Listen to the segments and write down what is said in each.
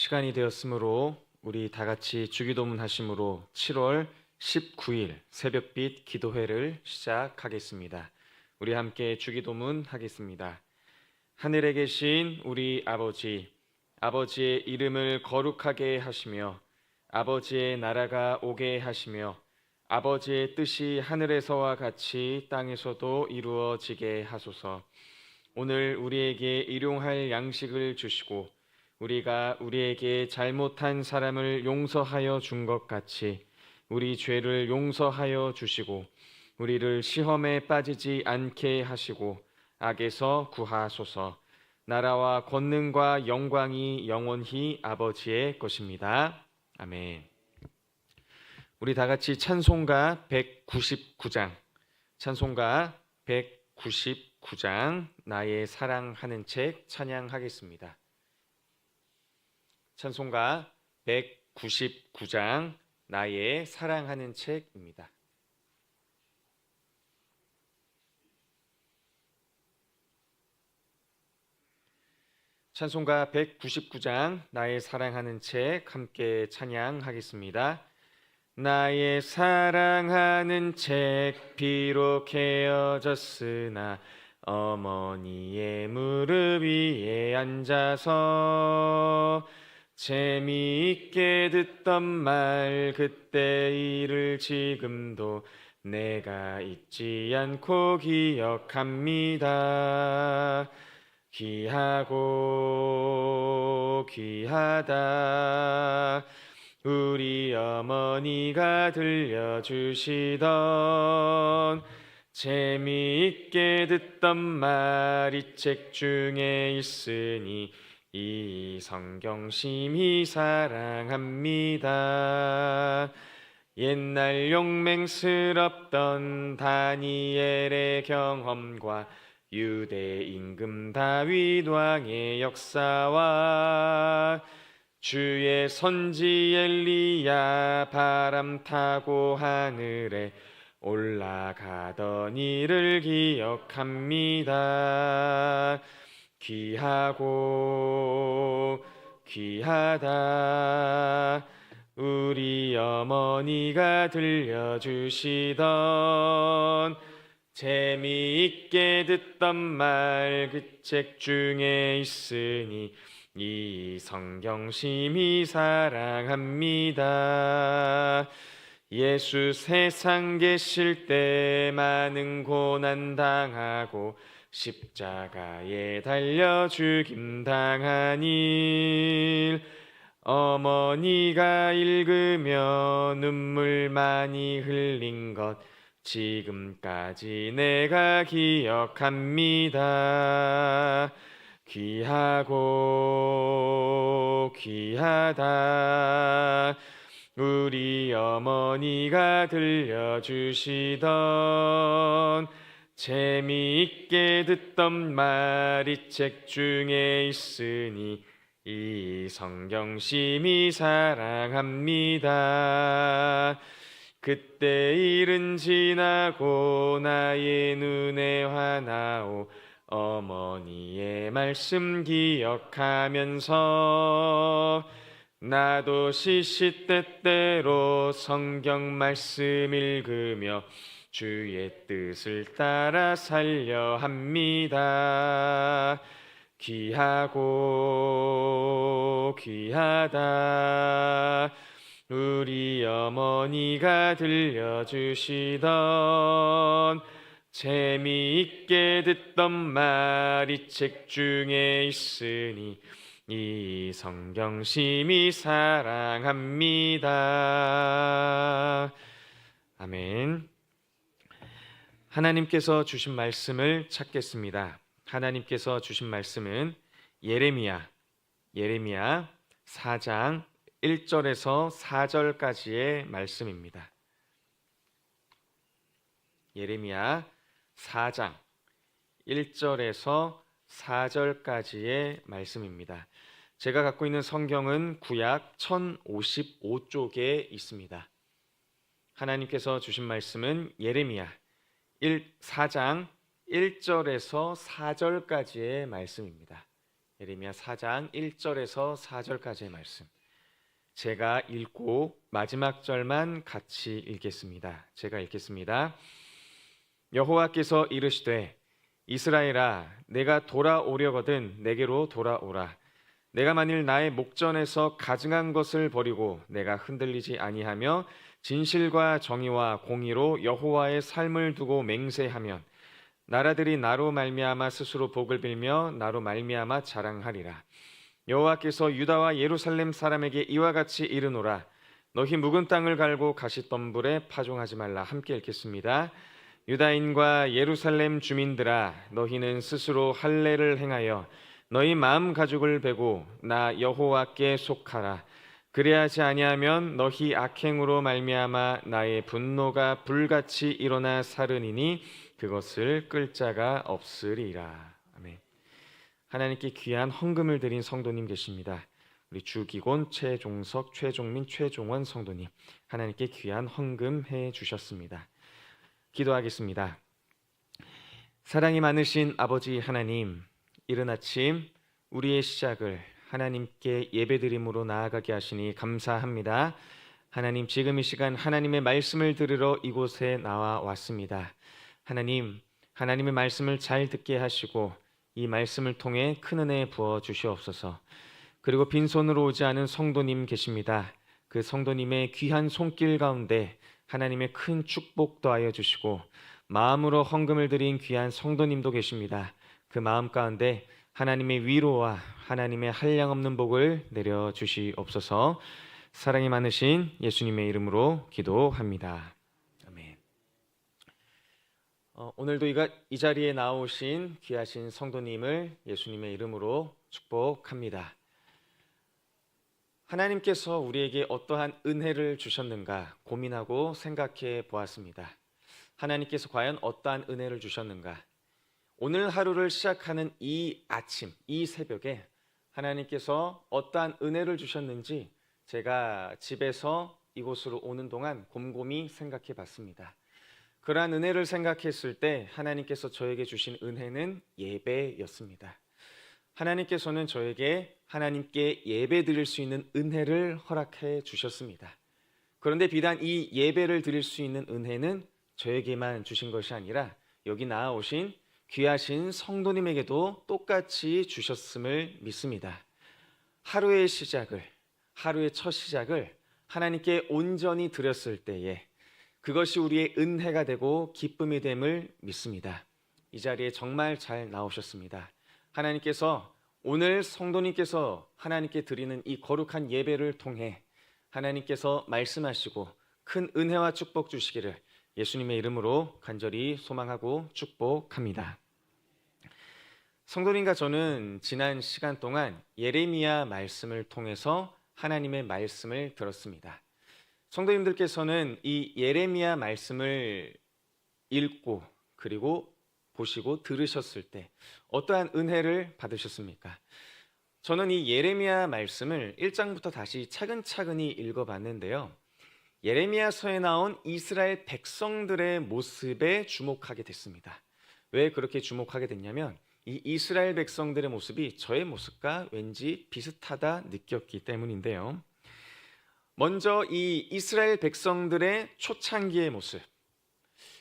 시간이 되었으므로 우리 다 같이 주기도문 하심으로 7월 19일 새벽빛 기도회를 시작하겠습니다. 우리 함께 주기도문 하겠습니다. 하늘에 계신 우리 아버지, 아버지의 이름을 거룩하게 하시며 아버지의 나라가 오게 하시며 아버지의 뜻이 하늘에서와 같이 땅에서도 이루어지게 하소서. 오늘 우리에게 일용할 양식을 주시고 우리가 우리에게 잘못한 사람을 용서하여 준 것 같이 우리 죄를 용서하여 주시고 우리를 시험에 빠지지 않게 하시고 악에서 구하소서. 나라와 권능과 영광이 영원히 아버지의 것입니다. 아멘. 우리 다 같이 찬송가 199장, 찬송가 199장 나의 사랑하는 책 찬양하겠습니다. 찬송가 199장 나의 사랑하는 책입니다. 찬송가 199장 나의 사랑하는 책 함께 찬양하겠습니다. 나의 사랑하는 책 비록 헤어졌으나 어머니의 무릎 위에 앉아서 재미있게 듣던 말 그때 일을 지금도 내가 잊지 않고 기억합니다. 귀하고 귀하다 우리 어머니가 들려주시던 재미있게 듣던 말 이 책 중에 있으니 이 성경 심히 사랑합니다. 옛날 용맹스럽던 다니엘의 경험과 유대 임금 다윗 왕의 역사와 주의 선지 엘리야 바람 타고 하늘에 올라가던 일을 기억합니다. 귀하고 귀하다 우리 어머니가 들려주시던 재미있게 듣던 말 그 책 중에 있으니 이 성경 심히 사랑합니다. 예수 세상 계실 때 많은 고난 당하고 십자가에 달려 죽임 당한 일 어머니가 읽으며 눈물 많이 흘린 것 지금까지 내가 기억합니다. 귀하고 귀하다 우리 어머니가 들려주시던 재미있게 듣던 말 이 책 중에 있으니 이 성경 심히 사랑합니다. 그때 일은 지나고 나의 눈에 화나오 어머니의 말씀 기억하면서 나도 시시때때로 성경 말씀 읽으며 주의 뜻을 따라 살려 합니다. 귀하고 귀하다 우리 어머니가 들려주시던 재미있게 듣던 말 이 책 중에 있으니 이 성경 심히 사랑합니다. 아멘. 하나님께서 주신 말씀을 찾겠습니다. 하나님께서 주신 말씀은 예레미야 4장 1절에서 4절까지의 말씀입니다. 예레미야 4장 1절에서 4절까지의 말씀입니다. 제가 갖고 있는 성경은 구약 1055쪽에 있습니다. 하나님께서 주신 말씀은 예레미야 4장 1절에서 4절까지의 말씀입니다. 예레미야 4장 1절에서 4절까지의 말씀. 제가 읽고 마지막 절만 같이 읽겠습니다. 제가 읽겠습니다. 여호와께서 이르시되 이스라엘아 내가 돌아오려거든 내게로 돌아오라. 내가 만일 나의 목전에서 가증한 것을 버리고 내가 흔들리지 아니하며 진실과 정의와 공의로 여호와의 삶을 두고 맹세하면 나라들이 나로 말미암아 스스로 복을 빌며 나로 말미암아 자랑하리라. 여호와께서 유다와 예루살렘 사람에게 이와 같이 이르노라. 너희 묵은 땅을 갈고 가시덤불에 파종하지 말라. 함께 읽겠습니다. 유다인과 예루살렘 주민들아 너희는 스스로 할례를 행하여 너희 마음 가죽을 베고 나 여호와께 속하라. 그리하지 아니하면 너희 악행으로 말미암아 나의 분노가 불같이 일어나 사르니니 그것을 끌 자가 없으리라. 아멘. 하나님께 귀한 헌금을 드린 성도님 계십니다. 우리 주기곤, 최종석, 최종민, 최종원 성도님 하나님께 귀한 헌금해 주셨습니다. 기도하겠습니다. 사랑이 많으신 아버지 하나님, 이른 아침 우리의 시작을 하나님께 예배드림으로 나아가게 하시니 감사합니다. 하나님, 지금 이 시간 하나님의 말씀을 들으러 이곳에 나와 왔습니다. 하나님, 하나님의 말씀을 잘 듣게 하시고 이 말씀을 통해 큰 은혜 부어 주시옵소서. 그리고 빈손으로 오지 않은 성도님 계십니다. 그 성도님의 귀한 손길 가운데 하나님의 큰 축복 더하여 주시고 마음으로 헌금을 드린 귀한 성도님도 계십니다. 그 마음 가운데 하나님의 위로와 하나님의 한량없는 복을 내려 주시옵소서. 사랑이 많으신 예수님의 이름으로 기도합니다. 아멘. 오늘도 이 자리에 나오신 귀하신 성도님을 예수님의 이름으로 축복합니다. 하나님께서 우리에게 어떠한 은혜를 주셨는가 고민하고 생각해 보았습니다. 하나님께서 과연 어떠한 은혜를 주셨는가? 오늘 하루를 시작하는 이 아침, 이 새벽에 하나님께서 어떠한 은혜를 주셨는지 제가 집에서 이곳으로 오는 동안 곰곰이 생각해 봤습니다. 그러한 은혜를 생각했을 때 하나님께서 저에게 주신 은혜는 예배였습니다. 하나님께서는 저에게 하나님께 예배 드릴 수 있는 은혜를 허락해 주셨습니다. 그런데 비단 이 예배를 드릴 수 있는 은혜는 저에게만 주신 것이 아니라 여기 나아오신 귀하신 성도님에게도 똑같이 주셨음을 믿습니다. 하루의 시작을, 하루의 첫 시작을 하나님께 온전히 드렸을 때에 그것이 우리의 은혜가 되고 기쁨이 됨을 믿습니다. 이 자리에 정말 잘 나오셨습니다. 하나님께서 오늘 성도님께서 하나님께 드리는 이 거룩한 예배를 통해 하나님께서 말씀하시고 큰 은혜와 축복 주시기를 예수님의 이름으로 간절히 소망하고 축복합니다. 성도님과 저는 지난 시간 동안 예레미야 말씀을 통해서 하나님의 말씀을 들었습니다. 성도님들께서는 이 예레미야 말씀을 읽고 그리고 보시고 들으셨을 때 어떠한 은혜를 받으셨습니까? 저는 이 예레미야 말씀을 1장부터 다시 차근차근히 읽어봤는데요. 예레미야서에 나온 이스라엘 백성들의 모습에 주목하게 됐습니다. 왜 그렇게 주목하게 됐냐면 이 이스라엘 백성들의 모습이 저의 모습과 왠지 비슷하다 느꼈기 때문인데요. 먼저 이 이스라엘 백성들의 초창기의 모습,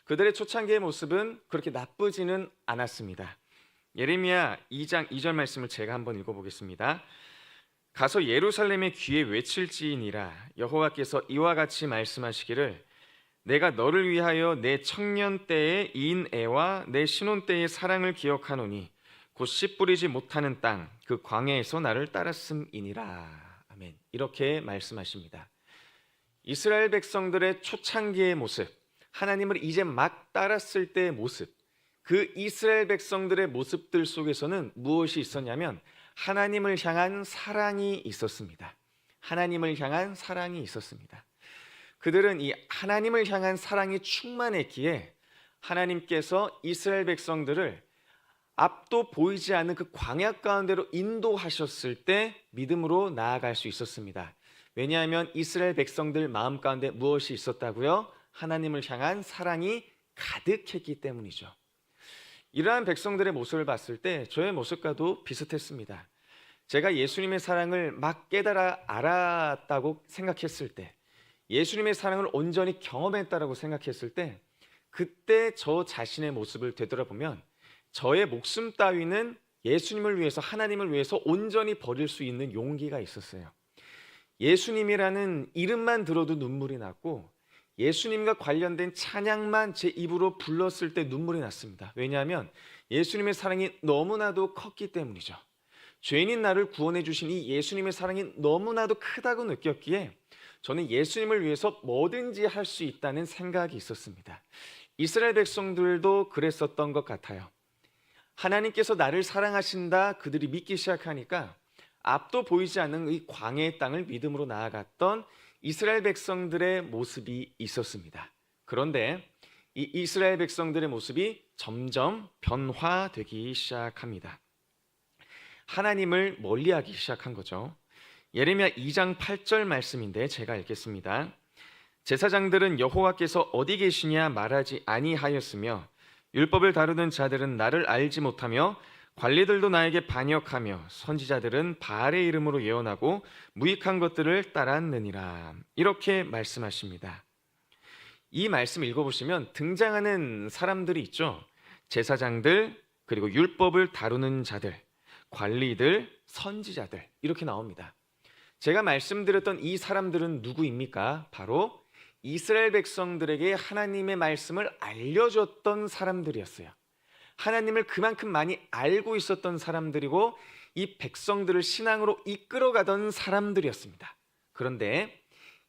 그들의 초창기의 모습은 그렇게 나쁘지는 않았습니다. 예레미야 2장 2절 말씀을 제가 한번 읽어보겠습니다. 가서 예루살렘의 귀에 외칠지니라. 여호와께서 이와 같이 말씀하시기를 내가 너를 위하여 내 청년 때의 인애와 내 신혼 때의 사랑을 기억하노니 곧 씨 뿌리지 못하는 땅 그 광야에서 나를 따랐음이니라. 아멘. 이렇게 말씀하십니다. 이스라엘 백성들의 초창기의 모습, 하나님을 이제 막 따랐을 때의 모습, 그 이스라엘 백성들의 모습들 속에서는 무엇이 있었냐면 하나님을 향한 사랑이 있었습니다. 하나님을 향한 사랑이 있었습니다. 그들은 이 하나님을 향한 사랑이 충만했기에 하나님께서 이스라엘 백성들을 앞도 보이지 않는 그 광야 가운데로 인도하셨을 때 믿음으로 나아갈 수 있었습니다. 왜냐하면 이스라엘 백성들 마음 가운데 무엇이 있었다고요? 하나님을 향한 사랑이 가득했기 때문이죠. 이러한 백성들의 모습을 봤을 때 저의 모습과도 비슷했습니다. 제가 예수님의 사랑을 막 깨달아 알았다고 생각했을 때, 예수님의 사랑을 온전히 경험했다라고 생각했을 때, 그때 저 자신의 모습을 되돌아보면 저의 목숨 따위는 예수님을 위해서, 하나님을 위해서 온전히 버릴 수 있는 용기가 있었어요. 예수님이라는 이름만 들어도 눈물이 났고, 예수님과 관련된 찬양만 제 입으로 불렀을 때 눈물이 났습니다. 왜냐하면 예수님의 사랑이 너무나도 컸기 때문이죠. 죄인인 나를 구원해 주신 이 예수님의 사랑이 너무나도 크다고 느꼈기에 저는 예수님을 위해서 뭐든지 할 수 있다는 생각이 있었습니다. 이스라엘 백성들도 그랬었던 것 같아요. 하나님께서 나를 사랑하신다 그들이 믿기 시작하니까 앞도 보이지 않는 이 광야의 땅을 믿음으로 나아갔던 이스라엘 백성들의 모습이 있었습니다. 그런데 이 이스라엘 백성들의 모습이 점점 변화되기 시작합니다. 하나님을 멀리하기 시작한 거죠. 예레미야 2장 8절 말씀인데 제가 읽겠습니다. 제사장들은 여호와께서 어디 계시냐 말하지 아니하였으며 율법을 다루는 자들은 나를 알지 못하며 관리들도 나에게 반역하며 선지자들은 바알의 이름으로 예언하고 무익한 것들을 따랐느니라. 이렇게 말씀하십니다. 이 말씀 읽어보시면 등장하는 사람들이 있죠. 제사장들, 그리고 율법을 다루는 자들, 관리들, 선지자들, 이렇게 나옵니다. 제가 말씀드렸던 이 사람들은 누구입니까? 바로 이스라엘 백성들에게 하나님의 말씀을 알려줬던 사람들이었어요. 하나님을 그만큼 많이 알고 있었던 사람들이고 이 백성들을 신앙으로 이끌어가던 사람들이었습니다. 그런데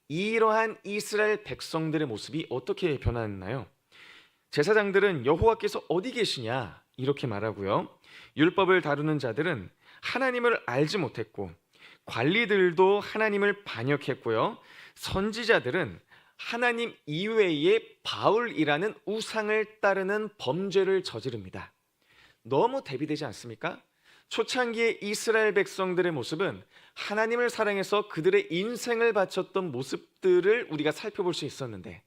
이러한 이스라엘 백성들의 모습이 어떻게 변화했나요? 제사장들은 여호와께서 어디 계시냐 이렇게 말하고요. 율법을 다루는 자들은 하나님을 알지 못했고, 관리들도 하나님을 반역했고요. 선지자들은 하나님 이외의 바울이라는 우상을 따르는 범죄를 저지릅니다. 너무 대비되지 않습니까? 초창기의 이스라엘 백성들의 모습은 하나님을 사랑해서 그들의 인생을 바쳤던 모습들을 우리가 살펴볼 수 있었는데,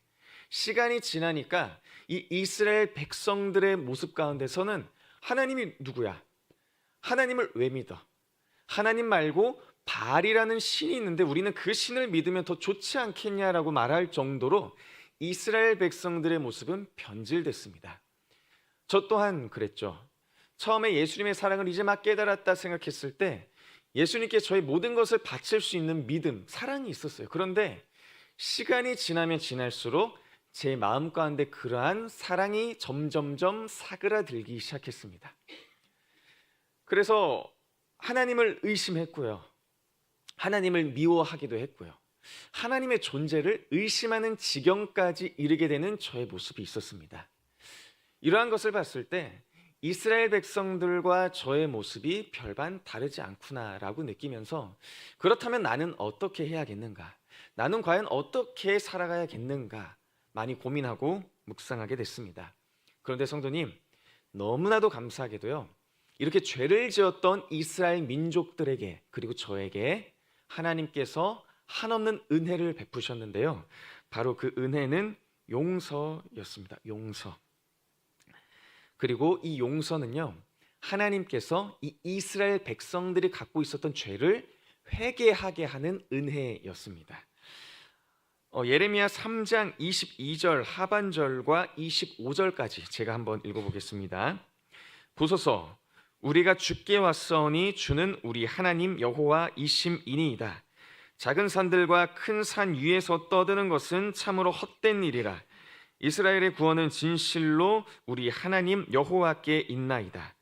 시간이 지나니까 이 이스라엘 백성들의 모습 가운데서는 하나님이 누구야? 하나님을 왜 믿어? 하나님 말고 바알이라는 신이 있는데 우리는 그 신을 믿으면 더 좋지 않겠냐라고 말할 정도로 이스라엘 백성들의 모습은 변질됐습니다. 저 또한 그랬죠. 처음에 예수님의 사랑을 이제 막 깨달았다 생각했을 때 예수님께 저의 모든 것을 바칠 수 있는 믿음, 사랑이 있었어요. 그런데 시간이 지나면 지날수록 제 마음 가운데 그러한 사랑이 점점점 사그라들기 시작했습니다. 그래서 하나님을 의심했고요. 하나님을 미워하기도 했고요. 하나님의 존재를 의심하는 지경까지 이르게 되는 저의 모습이 있었습니다. 이러한 것을 봤을 때 이스라엘 백성들과 저의 모습이 별반 다르지 않구나라고 느끼면서, 그렇다면 나는 어떻게 해야겠는가? 나는 과연 어떻게 살아가야겠는가? 많이 고민하고 묵상하게 됐습니다. 그런데 성도님, 너무나도 감사하게도요, 이렇게 죄를 지었던 이스라엘 민족들에게, 그리고 저에게 하나님께서 한없는 은혜를 베푸셨는데요. 바로 그 은혜는 용서였습니다. 용서. 그리고 이 용서는요, 하나님께서 이 이스라엘 백성들이 갖고 있었던 죄를 회개하게 하는 은혜였습니다. 예레미야 3장 22절 하반절과 25절까지 제가 한번 읽어보겠습니다. 보소서, 우리가 주께 왔사오니 주는 우리 하나님 여호와이심이니이다. 작은 산들과 큰 산 위에서 떠드는 것은 참으로 헛된 일이라. 이스라엘의 구원은 진실로 우리 하나님 여호와께 있나이다.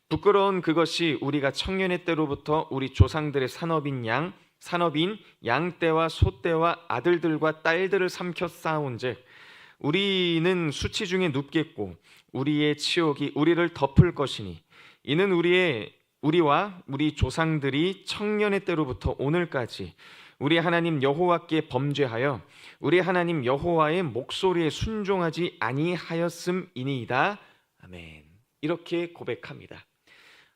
부끄러운 그것이 우리가 청년의 때로부터 우리 조상들의 산업인 양떼와 소떼와 아들들과 딸들을 삼켜 쌓아온즉 우리는 수치 중에 눕겠고 우리의 치욕이 우리를 덮을 것이니 이는 우리와 우리 조상들이 청년의 때로부터 오늘까지 우리 하나님 여호와께 범죄하여 우리 하나님 여호와의 목소리에 순종하지 아니하였음이니이다. 아멘. 이렇게 고백합니다.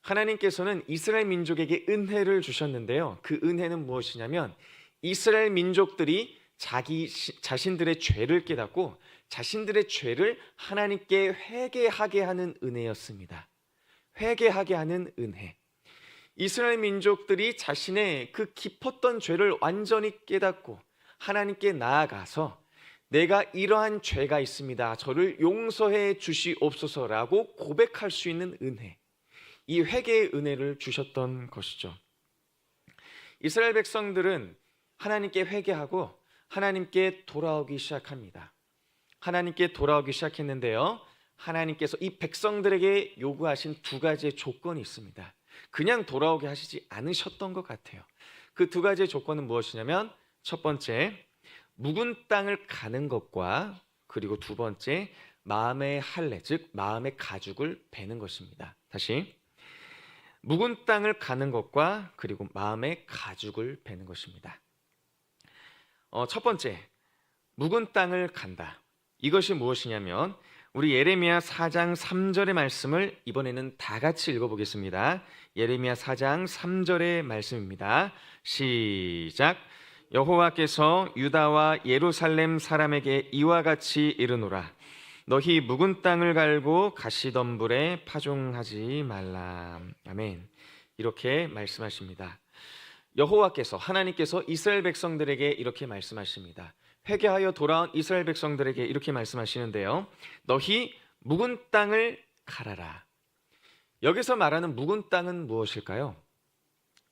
하나님께서는 이스라엘 민족에게 은혜를 주셨는데요. 그 은혜는 무엇이냐면 이스라엘 민족들이 자신들의 죄를 깨닫고 자신들의 죄를 하나님께 회개하게 하는 은혜였습니다. 회개하게 하는 은혜. 이스라엘 민족들이 자신의 그 깊었던 죄를 완전히 깨닫고 하나님께 나아가서 내가 이러한 죄가 있습니다, 저를 용서해 주시옵소서라고 고백할 수 있는 은혜, 이 회개의 은혜를 주셨던 것이죠. 이스라엘 백성들은 하나님께 회개하고 하나님께 돌아오기 시작합니다. 하나님께 돌아오기 시작했는데요, 하나님께서 이 백성들에게 요구하신 두 가지의 조건이 있습니다. 그냥 돌아오게 하시지 않으셨던 것 같아요. 그 두 가지의 조건은 무엇이냐면, 첫 번째, 묵은 땅을 가는 것과 그리고 두 번째, 마음의 할례, 즉 마음의 가죽을 베는 것입니다. 다시, 묵은 땅을 가는 것과 그리고 마음의 가죽을 베는 것입니다. 첫 번째, 묵은 땅을 간다. 이것이 무엇이냐면, 우리 예레미야 4장 3절의 말씀을 이번에는 다 같이 읽어보겠습니다. 예레미야 4장 3절의 말씀입니다. 시작. 여호와께서 유다와 예루살렘 사람에게 이와 같이 이르노라. 너희 묵은 땅을 갈고 가시덤불에 파종하지 말라. 아멘. 이렇게 말씀하십니다. 여호와께서, 하나님께서 이스라엘 백성들에게 이렇게 말씀하십니다. 회개하여 돌아온 이스라엘 백성들에게 이렇게 말씀하시는데요, 너희 묵은 땅을 갈아라. 여기서 말하는 묵은 땅은 무엇일까요?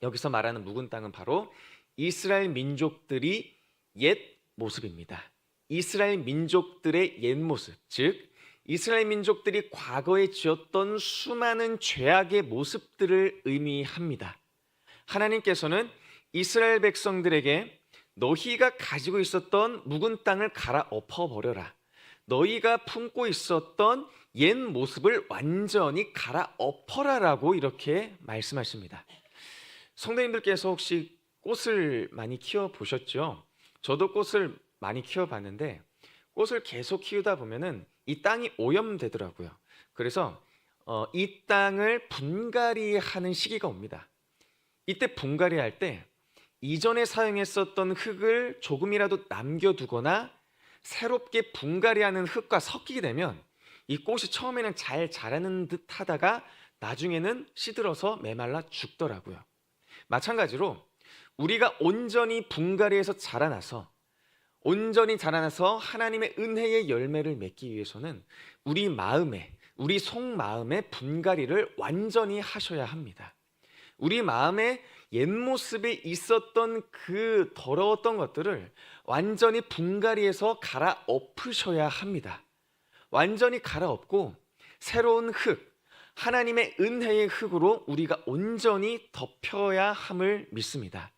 여기서 말하는 묵은 땅은 바로 이스라엘 민족들이 옛 모습입니다. 이스라엘 민족들의 옛 모습, 즉 이스라엘 민족들이 과거에 지었던 수많은 죄악의 모습들을 의미합니다. 하나님께서는 이스라엘 백성들에게 너희가 가지고 있었던 묵은 땅을 갈아 엎어버려라. 너희가 품고 있었던 옛 모습을 완전히 갈아 엎어라라고 이렇게 말씀하십니다. 성도님들께서 혹시 꽃을 많이 키워보셨죠? 저도 꽃을 많이 키워봤는데 꽃을 계속 키우다 보면은 이 땅이 오염되더라고요. 그래서 이 땅을 분갈이하는 시기가 옵니다. 이때 분갈이할 때 이전에 사용했었던 흙을 조금이라도 남겨두거나 새롭게 분갈이하는 흙과 섞이게 되면 이 꽃이 처음에는 잘 자라는 듯 하다가 나중에는 시들어서 메말라 죽더라고요. 마찬가지로 우리가 온전히 분갈이해서 자라나서 하나님의 은혜의 열매를 맺기 위해서는 우리 마음에, 우리 속마음의 분갈이를 완전히 하셔야 합니다. 우리 마음에 옛 모습에 있었던 그 더러웠던 것들을 완전히 분갈이해서 갈아엎으셔야 합니다. 완전히 갈아엎고 새로운 흙, 하나님의 은혜의 흙으로 우리가 온전히 덮여야 함을 믿습니다.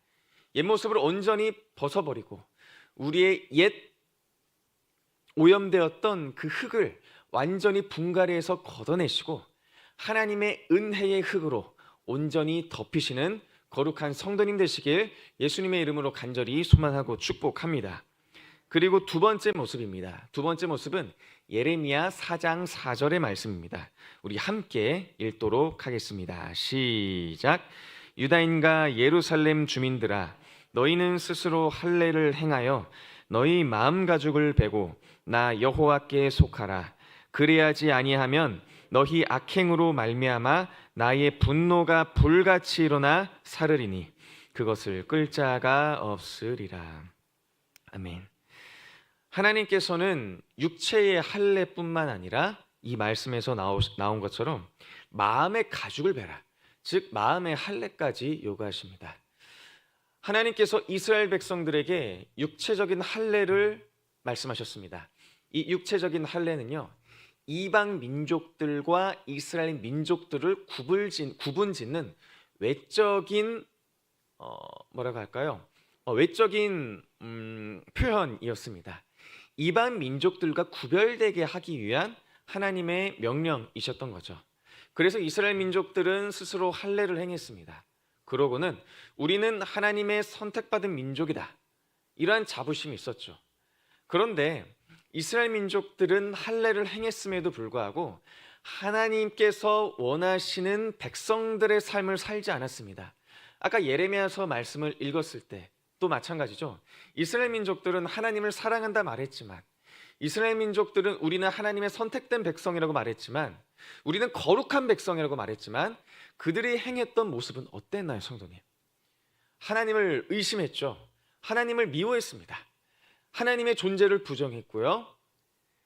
옛 모습을 온전히 벗어버리고 우리의 옛 오염되었던 그 흙을 완전히 분갈이해서 걷어내시고 하나님의 은혜의 흙으로 온전히 덮이시는 거룩한 성도님 되시길 예수님의 이름으로 간절히 소망하고 축복합니다. 그리고 두 번째 모습입니다. 두 번째 모습은 예레미야 4장 4절의 말씀입니다. 우리 함께 읽도록 하겠습니다. 시작. 유다인과 예루살렘 주민들아, 너희는 스스로 할례를 행하여 너희 마음 가죽을 베고 나 여호와께 속하라. 그래야지 아니하면 너희 악행으로 말미암아 나의 분노가 불같이 일어나 사르리니 그것을 끌 자가 없으리라. 아멘. 하나님께서는 육체의 할례뿐만 아니라 이 말씀에서 나온 것처럼 마음의 가죽을 베라, 즉 마음의 할례까지 요구하십니다. 하나님께서 이스라엘 백성들에게 육체적인 할례를 말씀하셨습니다. 이 육체적인 할례는요, 이방 민족들과 이스라엘 민족들을 구분짓는 외적인 뭐라고 할까요? 외적인 표현이었습니다. 이방 민족들과 구별되게 하기 위한 하나님의 명령이셨던 거죠. 그래서 이스라엘 민족들은 스스로 할례를 행했습니다. 그러고는 우리는 하나님의 선택받은 민족이다, 이러한 자부심이 있었죠. 그런데 이스라엘 민족들은 할례를 행했음에도 불구하고 하나님께서 원하시는 백성들의 삶을 살지 않았습니다. 아까 예레미야서 말씀을 읽었을 때 또 마찬가지죠. 이스라엘 민족들은 하나님을 사랑한다 말했지만 이스라엘 민족들은 우리는 하나님의 선택된 백성이라고 말했지만, 우리는 거룩한 백성이라고 말했지만, 그들이 행했던 모습은 어땠나요, 성도님? 하나님을 의심했죠. 하나님을 미워했습니다. 하나님의 존재를 부정했고요.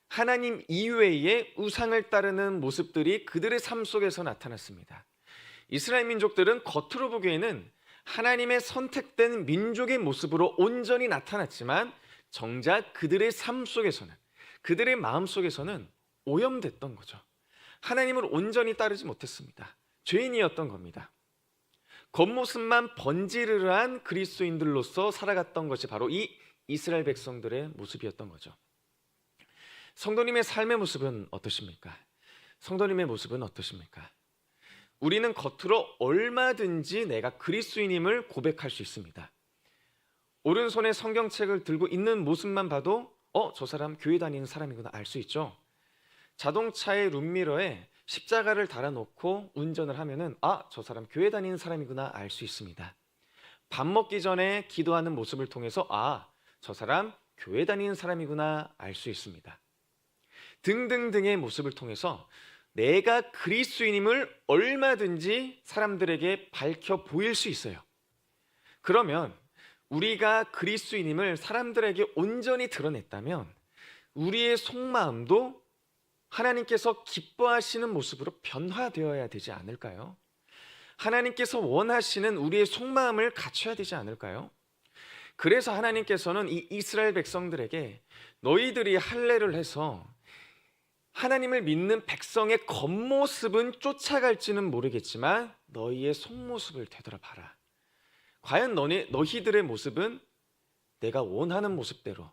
하나님 이외의 우상을 따르는 모습들이 그들의 삶 속에서 나타났습니다. 이스라엘 민족들은 겉으로 보기에는 하나님의 선택된 민족의 모습으로 온전히 나타났지만, 정작 그들의 삶 속에서는, 그들의 마음 속에서는 오염됐던 거죠. 하나님을 온전히 따르지 못했습니다. 죄인이었던 겁니다. 겉모습만 번지르르한 그리스도인들로서 살아갔던 것이 바로 이 이스라엘 백성들의 모습이었던 거죠. 성도님의 삶의 모습은 어떠십니까? 성도님의 모습은 어떠십니까? 우리는 겉으로 얼마든지 내가 그리스도인임을 고백할 수 있습니다. 오른손에 성경책을 들고 있는 모습만 봐도 저 사람 교회 다니는 사람이구나 알 수 있죠. 자동차의 룸미러에 십자가를 달아놓고 운전을 하면은 저 사람 교회 다니는 사람이구나 알 수 있습니다. 밥 먹기 전에 기도하는 모습을 통해서 저 사람 교회 다니는 사람이구나 알 수 있습니다. 등등등의 모습을 통해서 내가 그리스도인임을 얼마든지 사람들에게 밝혀 보일 수 있어요. 그러면 우리가 그리스도인임을 사람들에게 온전히 드러냈다면 우리의 속마음도 하나님께서 기뻐하시는 모습으로 변화되어야 되지 않을까요? 하나님께서 원하시는 우리의 속마음을 갖춰야 되지 않을까요? 그래서 하나님께서는 이 이스라엘 백성들에게 너희들이 할례를 해서 하나님을 믿는 백성의 겉모습은 쫓아갈지는 모르겠지만 너희의 속모습을 되돌아봐라. 과연 너희들의 모습은 내가 원하는 모습대로,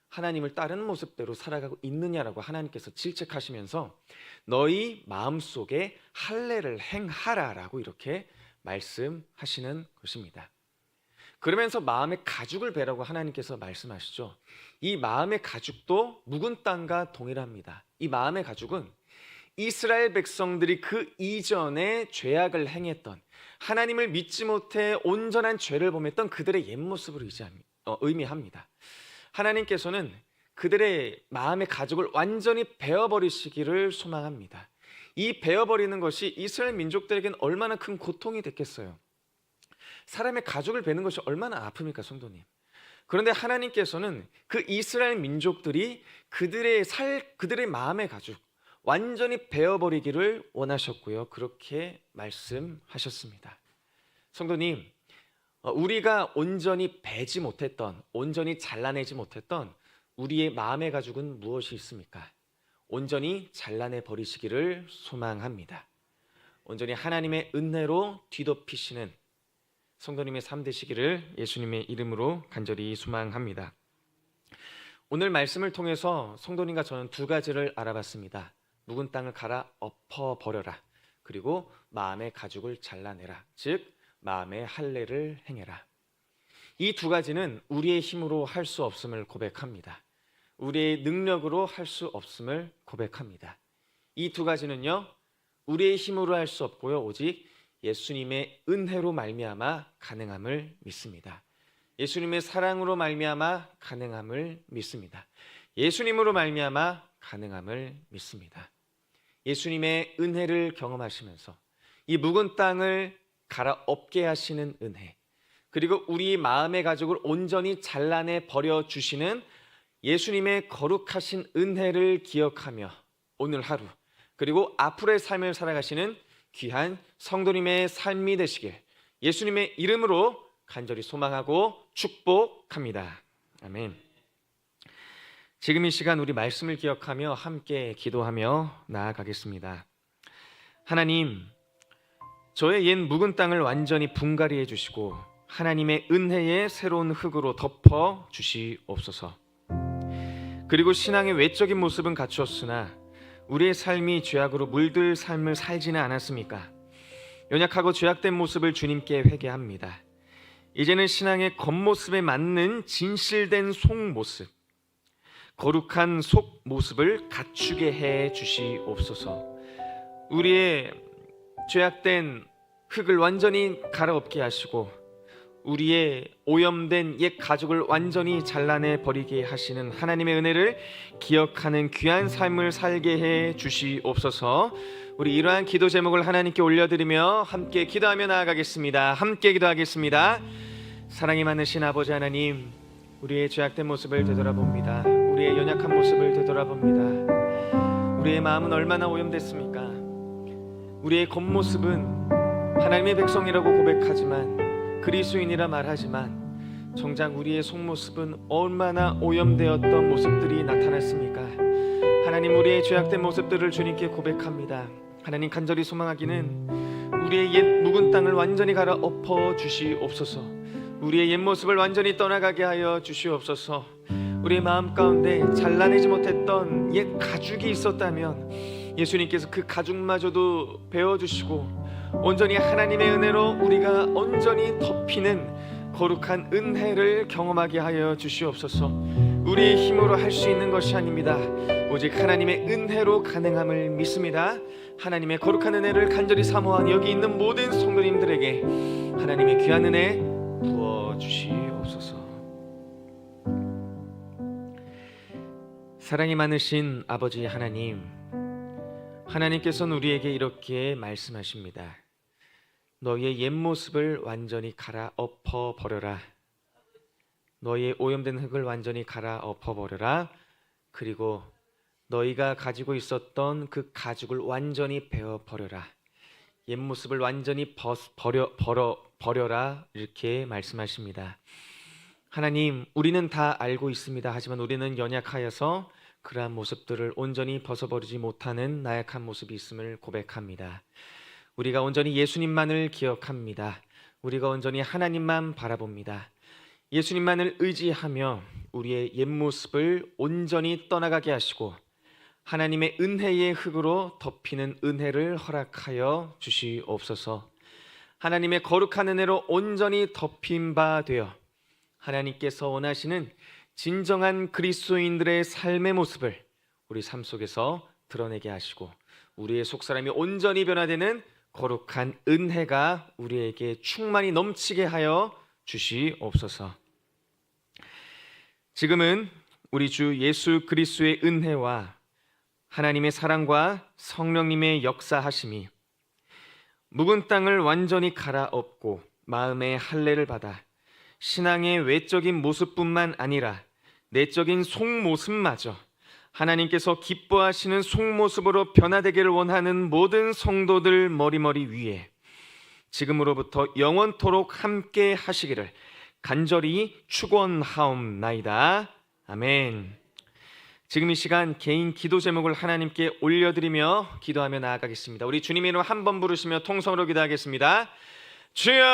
하나님을 따르는 모습대로 살아가고 있느냐라고 하나님께서 질책하시면서 너희 마음속에 할례를 행하라라고 이렇게 말씀하시는 것입니다. 그러면서 마음의 가죽을 베라고 하나님께서 말씀하시죠. 이 마음의 가죽도 묵은 땅과 동일합니다. 이 마음의 가죽은 이스라엘 백성들이 그 이전에 죄악을 행했던, 하나님을 믿지 못해 온전한 죄를 범했던 그들의 옛모습을 의미합니다. 하나님께서는 그들의 마음의 가죽을 완전히 베어버리시기를 소망합니다. 이 베어버리는 것이 이스라엘 민족들에게는 얼마나 큰 고통이 됐겠어요. 사람의 가죽을 베는 것이 얼마나 아픕니까, 성도님? 그런데 하나님께서는 그 이스라엘 민족들이 그들의 마음의 가죽 완전히 베어버리기를 원하셨고요. 그렇게 말씀하셨습니다. 성도님, 우리가 온전히 베지 못했던, 온전히 잘라내지 못했던 우리의 마음의 가죽은 무엇이 있습니까? 온전히 잘라내 버리시기를 소망합니다. 온전히 하나님의 은혜로 뒤덮이시는 성도님의 삶 되시기를 예수님의 이름으로 간절히 소망합니다. 오늘 말씀을 통해서 성도님과 저는 두 가지를 알아봤습니다. 묵은 땅을 갈아 엎어 버려라. 그리고 마음의 가죽을 잘라내라. 즉 마음의 할례를 행해라. 이 두 가지는 우리의 힘으로 할 수 없음을 고백합니다. 우리의 능력으로 할 수 없음을 고백합니다. 이 두 가지는요, 우리의 힘으로 할 수 없고요, 오직 예수님의 은혜로 말미암아 가능함을 믿습니다. 예수님의 사랑으로 말미암아 가능함을 믿습니다. 예수님으로 말미암아 가능함을 믿습니다. 예수님의 은혜를 경험하시면서 이 묵은 땅을 갈아엎게 하시는 은혜, 그리고 우리 마음의 가죽을 온전히 잘라내 버려 주시는 예수님의 거룩하신 은혜를 기억하며 오늘 하루, 그리고 앞으로의 삶을 살아가시는 귀한 성도님의 삶이 되시길 예수님의 이름으로 간절히 소망하고 축복합니다. 아멘. 지금 이 시간 우리 말씀을 기억하며 함께 기도하며 나아가겠습니다. 하나님, 저의 옛 묵은 땅을 완전히 분갈이해 주시고 하나님의 은혜의 새로운 흙으로 덮어 주시옵소서. 그리고 신앙의 외적인 모습은 갖추었으나 우리의 삶이 죄악으로 물들 삶을 살지는 않았습니까? 연약하고 죄악된 모습을 주님께 회개합니다. 이제는 신앙의 겉모습에 맞는 진실된 속모습, 거룩한 속모습을 갖추게 해 주시옵소서. 우리의 죄악된 흙을 완전히 갈아엎게 하시고 우리의 오염된 옛 가죽을 완전히 잘라내 버리게 하시는 하나님의 은혜를 기억하는 귀한 삶을 살게 해 주시옵소서. 우리 이러한 기도 제목을 하나님께 올려드리며 함께 기도하며 나아가겠습니다. 함께 기도하겠습니다. 사랑이 많으신 아버지 하나님, 우리의 죄악된 모습을 되돌아봅니다. 우리의 연약한 모습을 되돌아봅니다. 우리의 마음은 얼마나 오염됐습니까? 우리의 겉모습은 하나님의 백성이라고 고백하지만, 그리스도인이라 말하지만 정작 우리의 속모습은 얼마나 오염되었던 모습들이 나타났습니까? 하나님, 우리의 죄악된 모습들을 주님께 고백합니다. 하나님, 간절히 소망하기는 우리의 옛 묵은 땅을 완전히 갈아엎어 주시옵소서. 우리의 옛 모습을 완전히 떠나가게 하여 주시옵소서. 우리의 마음 가운데 잘라내지 못했던 옛 가죽이 있었다면 예수님께서 그 가죽마저도 베어주시고 온전히 하나님의 은혜로 우리가 온전히 덮이는 거룩한 은혜를 경험하게 하여 주시옵소서. 우리의 힘으로 할 수 있는 것이 아닙니다. 오직 하나님의 은혜로 가능함을 믿습니다. 하나님의 거룩한 은혜를 간절히 사모한 여기 있는 모든 성도님들에게 하나님의 귀한 은혜 부어주시옵소서. 사랑이 많으신 아버지 하나님, 하나님께서는 우리에게 이렇게 말씀하십니다. 너희의 옛 모습을 완전히 갈아엎어 버려라. 너희의 오염된 흙을 완전히 갈아엎어 버려라. 그리고 너희가 가지고 있었던 그 가죽을 완전히 베어 버려라. 옛 모습을 완전히 버려라. 이렇게 말씀하십니다. 하나님, 우리는 다 알고 있습니다. 하지만 우리는 연약하여서 그러한 모습들을 온전히 벗어버리지 못하는 나약한 모습이 있음을 고백합니다. 우리가 온전히 예수님만을 기억합니다. 우리가 온전히 하나님만 바라봅니다. 예수님만을 의지하며 우리의 옛 모습을 온전히 떠나가게 하시고 하나님의 은혜의 흙으로 덮이는 은혜를 허락하여 주시옵소서. 하나님의 거룩한 은혜로 온전히 덮인 바 되어 하나님께서 원하시는 진정한 그리스도인들의 삶의 모습을 우리 삶 속에서 드러내게 하시고 우리의 속사람이 온전히 변화되는 거룩한 은혜가 우리에게 충만히 넘치게 하여 주시옵소서. 지금은 우리 주 예수 그리스도의 은혜와 하나님의 사랑과 성령님의 역사하심이 묵은 땅을 완전히 갈아엎고 마음의 할례를 받아 신앙의 외적인 모습뿐만 아니라 내적인 속모습마저 하나님께서 기뻐하시는 속모습으로 변화되기를 원하는 모든 성도들 머리머리 위에 지금으로부터 영원토록 함께 하시기를 간절히 축원하옵나이다. 아멘. 지금 이 시간 개인 기도 제목을 하나님께 올려드리며 기도하며 나아가겠습니다. 우리 주님의 이름 한 번 부르시며 통성으로 기도하겠습니다. 주여!